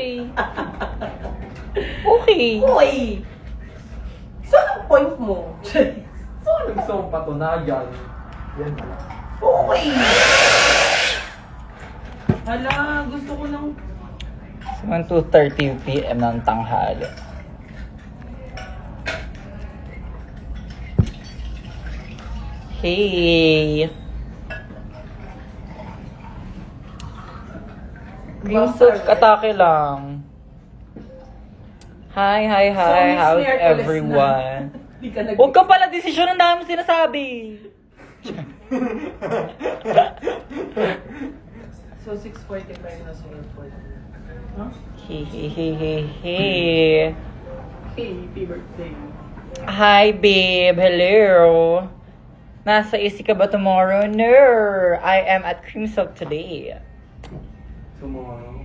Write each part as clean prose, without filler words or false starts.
Okay. Okay. Uy! Saan ang point mo? Saan gusto mong patunayan? Yan na. Uy! Hala, gusto ko ng... 2:30 p.m. ng tanghali. Hey! Yusuf, atake lang. Hi. How's everyone? Di ka Huwag ka pala desisyon, ang dami sinasabi. So, 6:45 na sa airport. Huh? Hey. Hey, happy birthday. Hi, babe. Hello. Nasa AC ka ba tomorrow? No. I am at Cream Silk today. Tomorrow.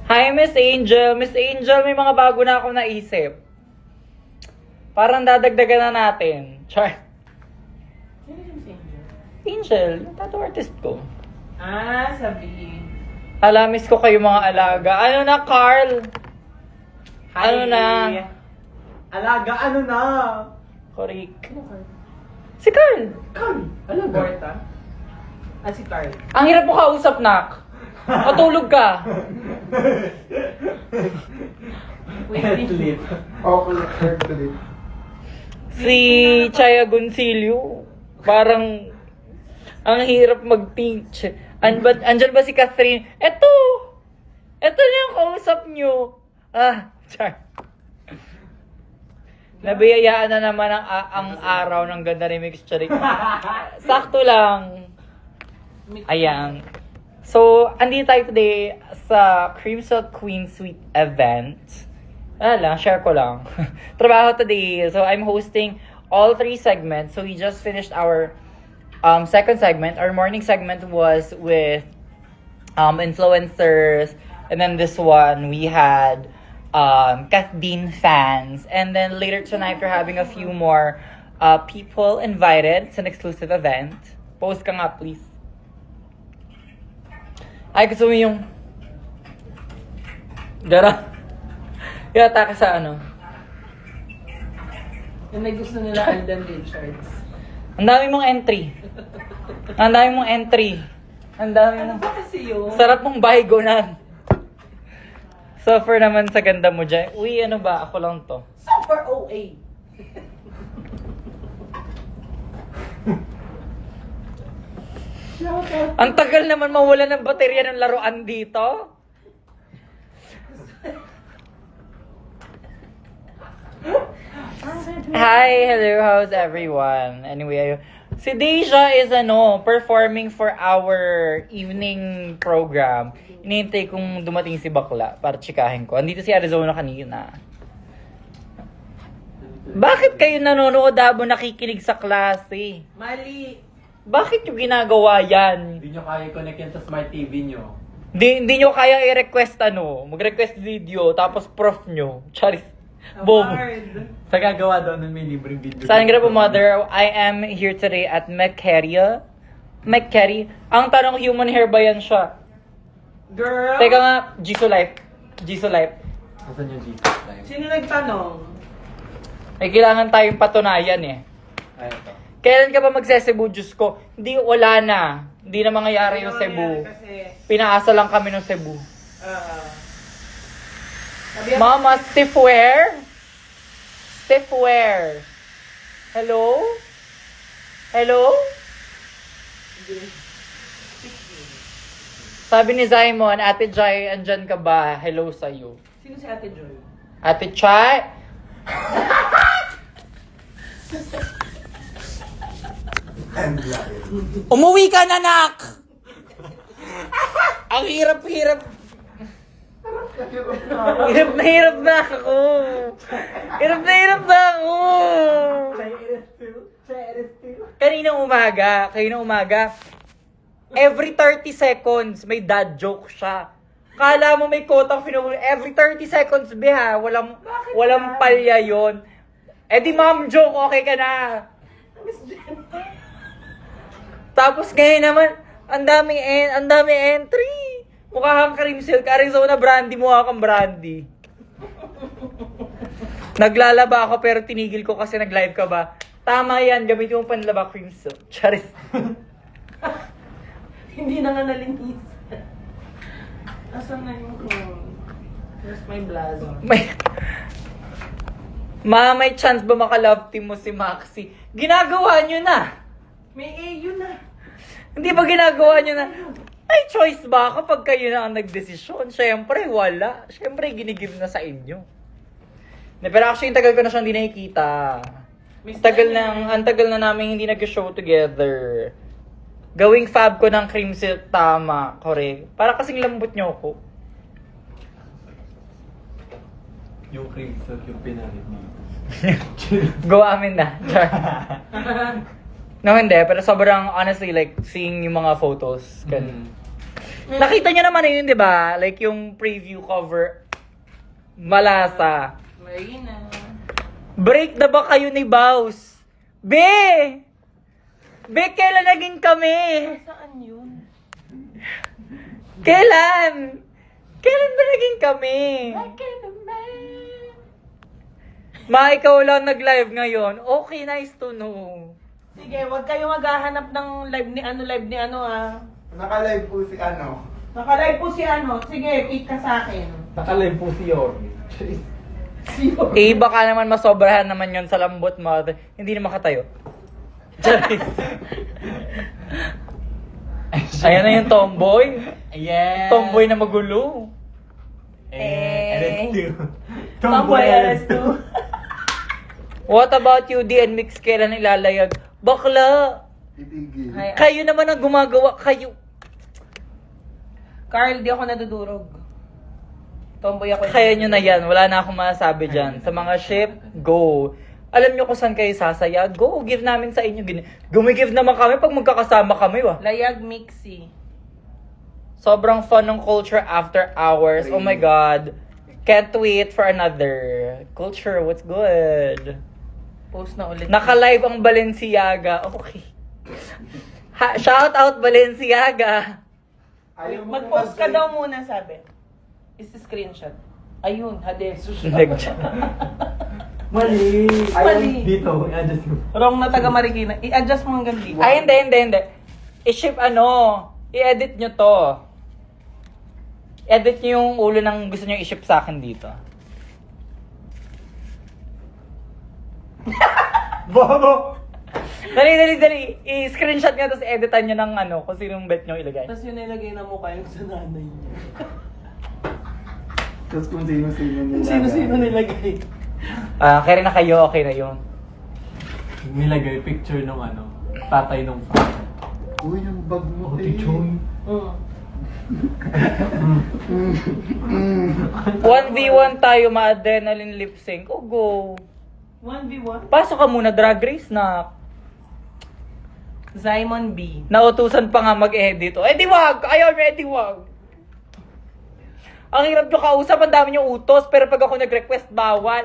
Hi, Miss Angel. Miss Angel, may mga bago na akong naisip. Parang dadagdagan na natin. Char. Sino yung si Angel? Angel, yung tattoo artist ko. Ah, sabi. Miss ko kayo mga alaga. Ano na, Carl? Ano na? Alaga, ano na? Korik. Ano ka? Si Carl. Carl! Alaga. Borta? Ah, si Carl. Ang hirap mo kausap, nak. Matulog ka. Wait, Athlete. Okay, athlete. Si Chaya Goncillo. Parang ang hirap mag-teach. Andyan ba si Catherine? Eto na yung kausap nyo. Char. Nabiyayaan na naman ang araw ng ganda ni Mix Charik. Sakto lang. Ayan. So, andito tayo today sa Cream Silk Queen Suite event. Share ko lang. Trabaho today. So, I'm hosting all 3 segments. So, we just finished our second segment. Our morning segment was with influencers. And then this one, we had Kath Dean fans. And then later tonight, we're having a few more people invited. It's an exclusive event. Post ka nga, please. Ay, gusto mo yung... Gara. Yata ka sa ano. Yung may gusto nila Alden Richards. Ang dami mong entry. Ang dami mong entry. Ang dami Ano mong... ba kasi yun? Sarap mong baygonan. Suffer naman sa ganda mo dyan. Uy, ano ba? Ako lang to. Super OA. Ang tagal naman mawala ng baterya ng laruan dito. Hi, hello, how's everyone? Anyway, si Deja is performing for our evening program. Inihintay kong dumating si Bakla para tsikahin ko. Andito si Arizona kanina. Bakit kayo nanonood habang nakikinig sa klase? Mali. Bakit yung ginagawa yan? Hindi nyo kaya i-connect yan sa smart TV nyo. Hindi nyo kaya i-request mag-request video, tapos prof nyo. Charis. Boom. Award. Sa gagawa daw nun may libreng video. Saan ka po, mother? I am here today at McCarry. Ang tanong, human hair ba yan siya? Girl. Teka nga, Jisoo Life. Asan yung Jesus live? Sino nagtanong? May kailangan tayong patunayan eh. Ay, ito. Kailan ka ba magse-Cebu? Diyos ko, hindi, wala na. Hindi na mangyayari yung Cebu. Kasi, Pinaasa lang kami ng Cebu. sabi ako- Mama, stiffware? Stiffware. Hello? Hello? Sabi ni Simon, Ate Jai, andyan ka ba? Hello sa'yo. Sino si Ate Joy? Ate Chai? Umuwi ka na, nak! Ang hirap-hirap. Hirap na ako. Hirap na ako. Kaninang umaga, every 30 seconds, may dad joke siya. Kala mo may kotang pinuhuli. Every 30 seconds, biha. Walang palya yon. Eh di mom joke, okay ka na. Tapos ngayon naman, ang dami entry. Mukha kang cream silk. Arizona brandy, mukha kang brandy. Naglalaba ako pero tinigil ko kasi nag-live ka ba? Tama yan, gamitin mo panlaba cream silk. Charis. Hindi na nga nalinis. Asan na yung Where's my blazer? May chance ba maka-love team mo si Maxi? Ginagawa nyo na! May AU na. Hindi ba ginagawa nyo na? May choice ba kapag kayo na ang nagdesisyon? Siyempre, wala. Siyempre, ginigive na sa inyo. Pero actually, tagal ko na siyang hindi nakikita. Ang tagal na namin hindi nag-show together. Gawing fab ko ng cream silk, tama. Correct. Para kasing lambot niyo ako. Yung cream silk yung pinalit dito. Go amin na. Char. No, hindi. Pero sobrang, honestly, like, seeing yung mga photos. Nakita niyo naman yun, di ba? Like, yung preview cover. Malasa. Marina. Break na ba kayo ni Baus? Be! Be, kailan naging kami? Saan yun? Kailan? Kailan ba naging kami? Ma, ikaw lang nag-live ngayon. Okay, nice to know. Sige, wag kayo maghahanap ng live ni ano ah. Naka-live po si ano. Naka-live po si ano. Sige, pick ka sa akin. Nakalive po si Yorme. Baka naman masobrahan naman yon sa lambot mo. Hindi na makatayo. Ayan na yung tomboy. Yeah. Tomboy na magulo. Tomboy LS2. What about you, D and Mix? Kailan ilalayag? Bakla! Titigil. Kayo naman ang gumagawa. Kayo. Carl, di ako nadudurog. Tomboy ako. Kaya nyo na yan. Wala na akong masasabi dyan. Sa mga ship, go. Alam nyo kung saan kayo sasaya? Go, give namin sa inyo. Gumigive naman kami pag magkakasama kami. Wah. Layag Mixi. Sobrang fun ng culture after hours. Oh my God. Can't wait for another. Culture, what's good? Post na ulit. Naka-live ang Balenciaga. Okay. Shout out Balenciaga. Ayaw mo Mag-post ka daw muna, sabi. Is screenshot. Ayun, Hadesus. Mali. Mali. Dito, i-adjust mo. Wrong na taga Marikina. I-adjust mo hanggang dito. Ay, hindi. I-ship i-edit nyo to. Edit nyo yung ulo ng gusto nyo i-ship sa akin dito. Bobo! Dali. I-screenshot nyo tapos editan nyo ng kung sinong bet nyo ilagay. Tapos yun nilagay na mukha yung sa nanay niya. Tapos kung sino-sino nila. Sino-sino nilagay. Kaya na kayo, okay na yun. Nilagay picture nung tatay nung fan. Uy, yung bag mo, Ate Chong. 1v1 tayo, ma-adrenaline lip sync. Oh, go. 1v1. Pasok ka muna, drag race na. Simon B. Nautusan pa nga mag-edit. Oh, di wag! Ayaw nyo, wag! Ang hirap nyo kausap, ang dami nyo utos, pero pag ako nag-request, bawal.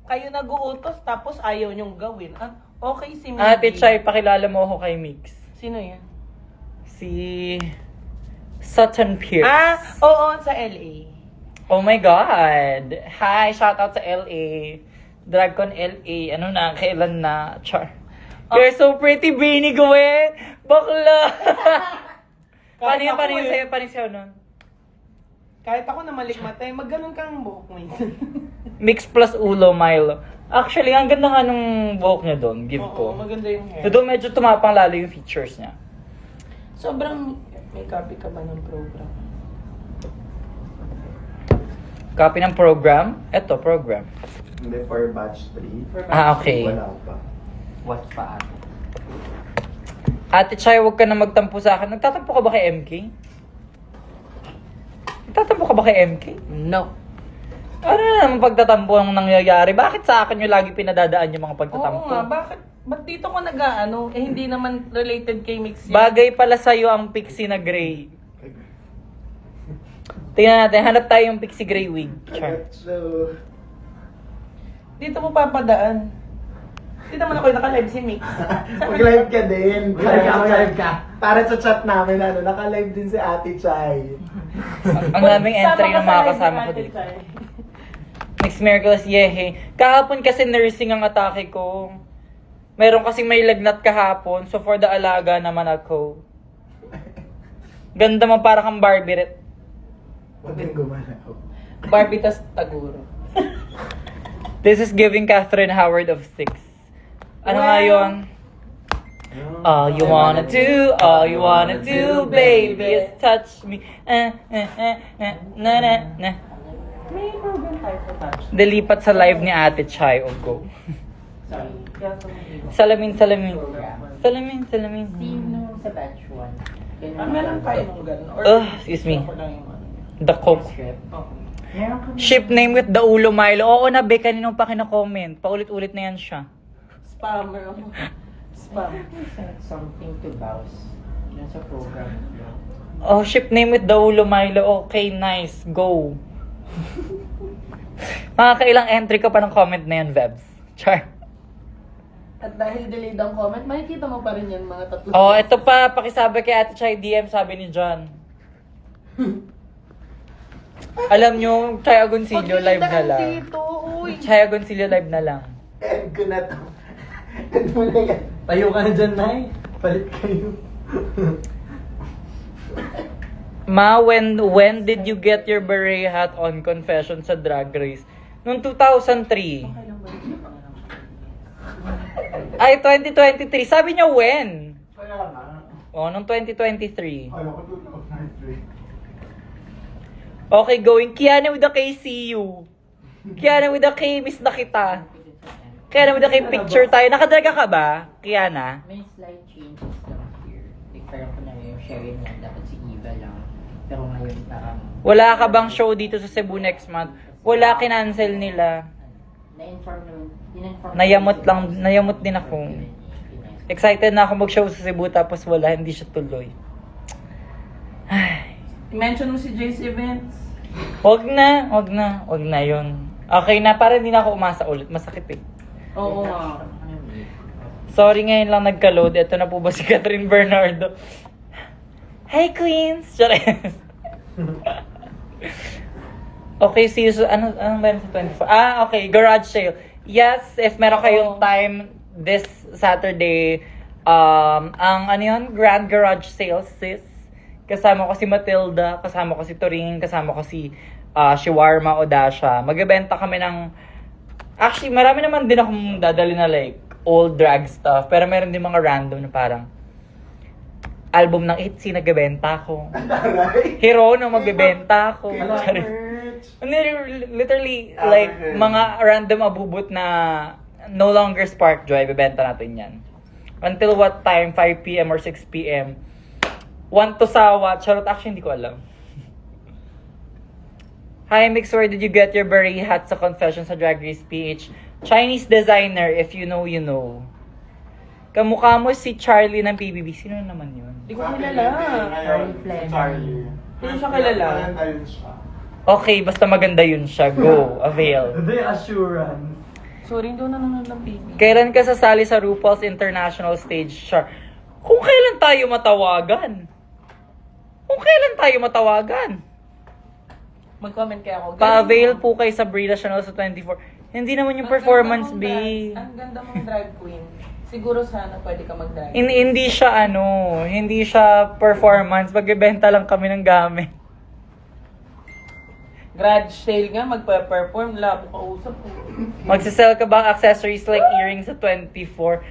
Kayo nag-uutos tapos ayaw nyong gawin. Okay si Miggy. Ate Chay, pakilala mo ako kay Mix. Sino yan? Si Sutton Pierce. Oo, sa LA. Oh my God! Hi! Shout out sa LA. DragCon LA. Ano na? Kailan na? Char. You're so pretty, Bini Gwen! Bakla! Paano yun sa'yo nun? Kahit ako na malikmatay, magganon kang buhok mo yun. Mix plus ulo, Milo. Actually, ang ganda nga nung buhok niya doon. Give ko. Oo, maganda yung hair. Doon medyo tumapang lalo yung features niya. Sobrang may copy ka ba ng program? Copy ng program? Eto, program. Hindi, for batch 3. Okay. Wala pa. What's pa ate? Ate Chay, huwag ka na magtampo sa akin. Nagtatampo ka ba kay MK? Nagtatampo ka ba kay MK? No. Ano na naman pagtatampo ang nangyayari? Bakit sa akin yung lagi pinadadaan yung mga pagtatampo? Oo nga, bakit? Ba't dito ko hindi naman related kay Mix yan. Bagay pala sa'yo ang pixie na gray. Tingnan natin, hanap tayo yung pixie gray wig. Char. So, Dito mo papadaan. Hindi naman ako yung naka-live si Mix. Mag-live ka din. Mag-live ka. Para sa chat namin, naka-live din si Ate Chay. Ang daming entry ng mga kasama ko dito. Next Miracles, yehe. Kahapon kasi nursing ang atake ko. Meron kasing may lagnat kahapon, so for the alaga naman ako. Ganda mo para kang Barbie ret. Huwag kang gumalaw. Barbie tas Taguro. This is giving Catherine Howard of 6. Ano nga yun? All you wanna do, baby, is touch me. Na na na. May program tayo sa touch. Dilipat sa live ni Ate Chai o go. Sorry. Salamin. Program. Salamin. Sino sa batch 1? Meron tayo nung gano'n. Or Excuse me. ako lang yung ano. The Coke. Script. Oo. Meron kami. Ship name with the Ulo Milo. Oo na, be, kaninong pa kina-comment. Paulit-ulit na yan siya. Spammer ako. Spam. Send something to Baus. Yan sa program. Oh, ship name with the Ulo Milo. Okay, nice. Go. Mga kailang entry ka pa ng comment na yan, Vebs. Char. At dahil delayed ang comment, makikita mo pa rin yan mga tatlo. Oh, ito pa. Pakisabi kay Ate Chai DM, sabi ni John. Alam nyo, Chai Agoncillo live na lang. Dito, uy. Chai Agoncillo live na lang. End ko na to. End mo na yan. Tayo ka na dyan, Nay. Palit kayo. Ma, when did you get your beret hat on confession sa Drag Race? Noong 2003. Ay, 2023. Sabi niya when? Kaya nga. Oh, noong 2023. Ayaw ko doon ako na-trade. Okay, going. Kiana with the KCU. Kiana with the K, miss na kita. Kiana with the K, picture tayo. Nakadraga ka ba, Kiana? May slight changes lang here. Like, parang ko na yung sharing lang. Dapat si Eva lang. Pero ngayon parang... Wala ka bang show dito sa Cebu next month? Wala, kinancel nila. Na-inform naman. Nayamot din ako. Excited na ako mag-show sa Cebu tapos wala, hindi siya tuloy. Ay. Mention mo si JC Events. Wag na yun. Okay na, para hindi na ako umasa ulit. Masakit eh. Oo nga. Sorry, ngayon lang nagka-load. Ito na po ba si Catherine Bernardo? Hi, Queens! Chares. Okay, see you anong meron sa 24? Okay, garage sale. Yes, if meron kayong time this Saturday, ang ano yun? Grand Garage Sale, sis. Kasama ko si Matilda, kasama ko si Turing, kasama ko si Shawarma o Dasha. Magbebenta kami ng... Actually, marami naman din akong dadali na like old drag stuff. Pero meron din mga random na parang album ng ITZY nagbebenta ko. Hirono magbebenta ko. Literally, like, mga random abubot na no longer spark joy, bebenta natin yan. Until what time? 5 p.m. or 6 p.m. Want to sawa. Charot, actually, hindi ko alam. Hi, Mix, where did you get your beret hat sa Confession sa Drag Race PH? Chinese designer, if you know, you know. Kamukha mo si Charlie ng PBB. Sino naman yun? Hindi ko kilala. Charlie. Hindi siya kilala. Maganda yun siya. Okay, basta maganda yun siya. Go, avail. The assurance. Sorry, hindi ko nanonood ng baby. Kailan ka sasali sa RuPaul's International Stage Char? Kung kailan tayo matawagan? Mag-comment kaya ako. Pa-avail po kay Sabrina Chanel sa 24. Hindi naman yung performance, B. Ang ganda mong drag queen. Siguro sana pwede ka mag-drag. Hindi siya performance. Magbebenta lang kami ng gamit. Garage sale nga, magpa-perform. Labo ka usap ko. Magsisell ka ba accessories like earrings sa 24?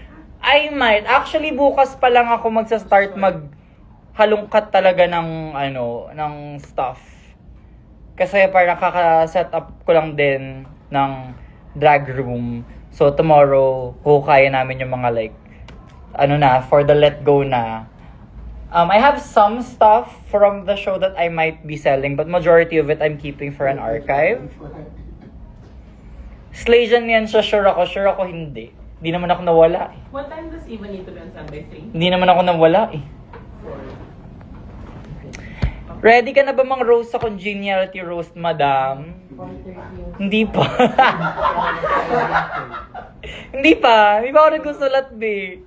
I might. Actually, bukas pa lang ako magsa-start halungkat talaga ng stuff. Kasi parang kaka-set up ko lang din ng drag room. So tomorrow, kaya namin yung mga like for the let go na. I have some stuff from the show that I might be selling, but majority of it I'm keeping for an archive. Slajan yan siya, sure ako hindi. Hindi naman ako nawala eh. What time does Eva need to be on standby 3? Hindi naman ako nawala eh. Ready ka na ba mang roast sa congeniality roast, madam? 4:30 yung... Hindi pa. Hindi pa ako nagsusulat, be.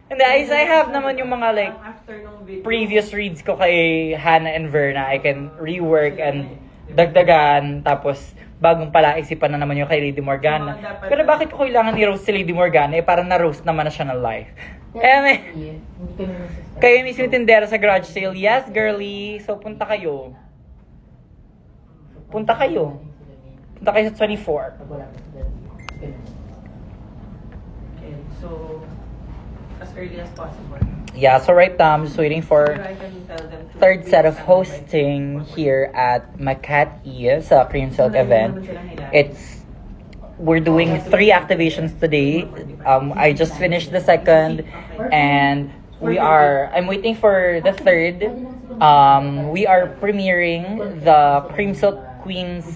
Hindi, I have naman yung mga like, After nung video. previous reads ko kay Hannah and Verna. I can rework and dagdagan. Tapos, bagong palaisipan na naman yung kay Lady Morgana. Pero bakit ko kailangan i-roast si Lady Morgana? Eh, parang na-roast naman na siya ng life. Eh, Hindi kami masasaya. kayo mismo tindera sa garage sale. Yes, girly. So, punta kayo. Punta kayo. Punta kayo sa 24. Pag wala pa sila dito. Ganun. Okay, so, as early as possible. Yeah, so right now, I'm just waiting for So I can tell them to third set of stand by hosting for- here at Macat E sa Cream Silk So, event. naman silang hilahin. We're doing 3 activations today. I just finished the second, and I'm waiting for the third. We are premiering the Cream Silk Queens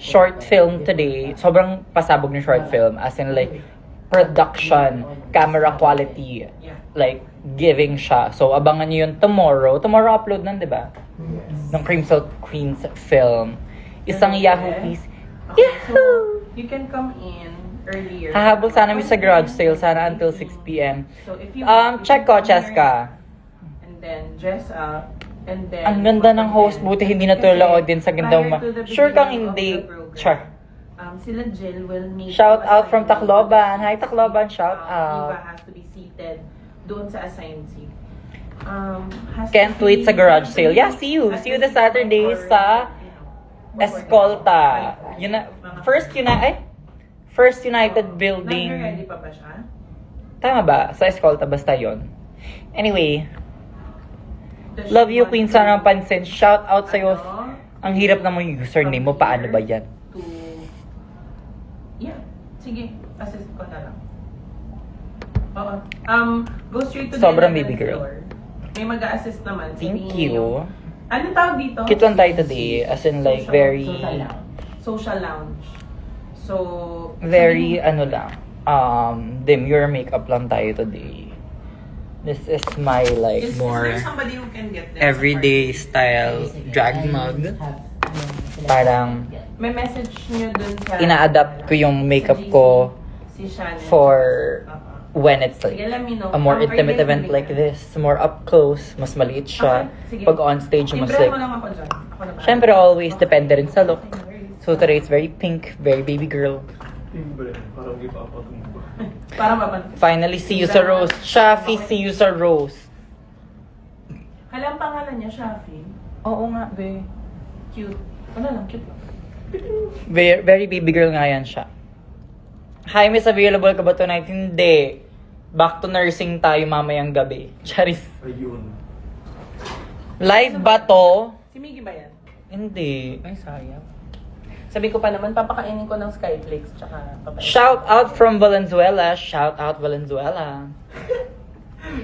short film today. Sobrang pasabog ng short film, as in like, production, camera quality, like, giving siya. So, abangan nyo yun tomorrow. Tomorrow upload nun, di ba? Ng Cream Silk Queens film. Isang Yahoo piece. Okay, Yahoo! so, you can come in earlier. Hahabol sana kami sa garage sale, sana until 6 p.m. So, if you Check ko, Cheska. And then, dress up. And then, Ang ganda ng host, buti hindi natulala audience sa ganda prior to the Sure kang beginning of hindi. the program, Char. Sila Jill will make Shout you out from assign Tacloban. seat. Hi, Tacloban. Shout Eva out. has to be seated doon sa assigned seat. Has to Can't wait be- sa garage sale. Yeah, see you. has See you to the be Saturday for, sa you know, Escolta. First United Building. Nag-ready pa ba siya? Tama ba? Sa Escolta, basta yon. Anyway, Does love she you, want Queen. to- Sana ng pansin. Shout out sa'yo. Ano? Ang hirap naman yung username mo. Paano ba yan? To... Yeah. Sige. Assist ko na lang. Oo. Go straight to Sobrang the baby 11th girl. floor. May mag-a-assist naman. Thank Sabihin niyo. you. Anong tawag dito? Cute lang tayo today. As in like, very... Social lounge. So... Very, sabihin- demure makeup lang tayo today. This is my, like, Is more there somebody who can get them? everyday style drag mug. Parang, May message nyo dun sa... ina-adapt ko yung makeup ko Si Shannon. for Uh-uh. when it's Sige, like let me know. a more Are you intimate guys event ready? like this. More up close, mas maliit siya. Okay, sige. Pag on stage, mas Libre like... mo lang ako dyan. Ako na ba? Syempre, always depende rin sa look. So today, it's very pink, very baby girl. Timbre, parang ipapatumba. Para mapan... Finally, see you sa roast. Shafi, see you sa roast. Hala, ang pangalan niya, Shafi. Oo nga, be. Cute. Ano lang, cute lang. Very, very baby girl nga yan siya. Hi, miss, available ka ba tonight? Hindi. Back to nursing tayo mamayang gabi. Charis. Ayun. Live ba to? Si Miggy ba yan? Hindi. Ay, sayang. Sabi ko pa naman, papakainin ko ng Skyflakes, tsaka papainin. Shout out from Valenzuela. Shout out Valenzuela.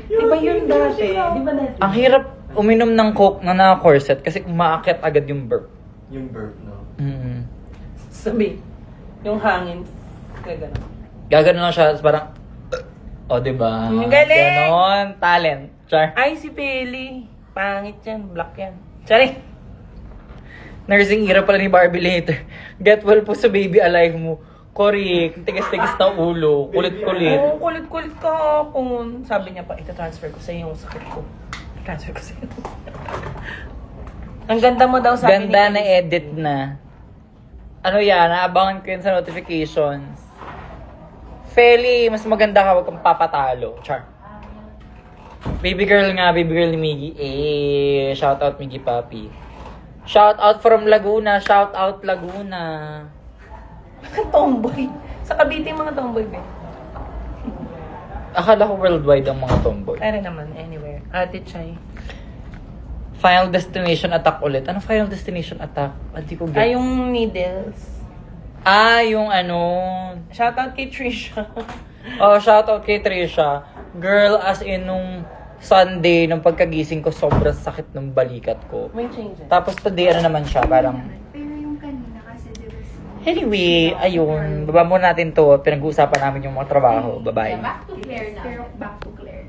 Diba yun dati? Diba dati? Ang hirap uminom ng coke na naka-corset kasi umaakit agad yung burp. Yung burp, no? Mm. Sabi, yung hangin, kaya gano'n. Gagano lang siya, tapos parang... O, diba? Ang galing! Ganon. Talent. Char. Ay, si Peli. Pangit yan, black yan. Chari! Nursing era pala ni Barbie later. Get well po sa baby alive mo. Correct. Tigas-tigas na ulo. Kulit-kulit. Oo, kulit-kulit ka kung sabi niya pa, ita-transfer ko sa iyo yung sakit ko. Transfer ko sa iyo. Ang ganda mo daw sabi Ganda ni na edit na. Ano yan? Naabangan ko yun sa notifications. Feli, mas maganda ka, wag kang papatalo. Char. Baby girl nga, baby girl ni Miggy. Eh, shout out Miggy Papi. Shout out from Laguna, shout out Laguna. tomboy. Sa Cavite yung mga tomboy, be. Akala ko worldwide ang mga tomboy. Pero naman, anywhere. Ate Chay. Final Destination Attack ulit. Ano Final Destination Attack? Hindi ko get. Ay, yung needles. Yung ano. Shoutout kay Trisha. Oh, shoutout kay Trisha. Girl, as in nung Sunday, nung pagkagising ko, sobrang sakit ng balikat ko. May change. Tapos today, ano naman siya, parang... Pero yung kanina kasi diba Anyway, ayun. Baba muna natin to. Pinag-uusapan namin yung mga trabaho. Bye-bye. back to Claire na. Pero back to Claire.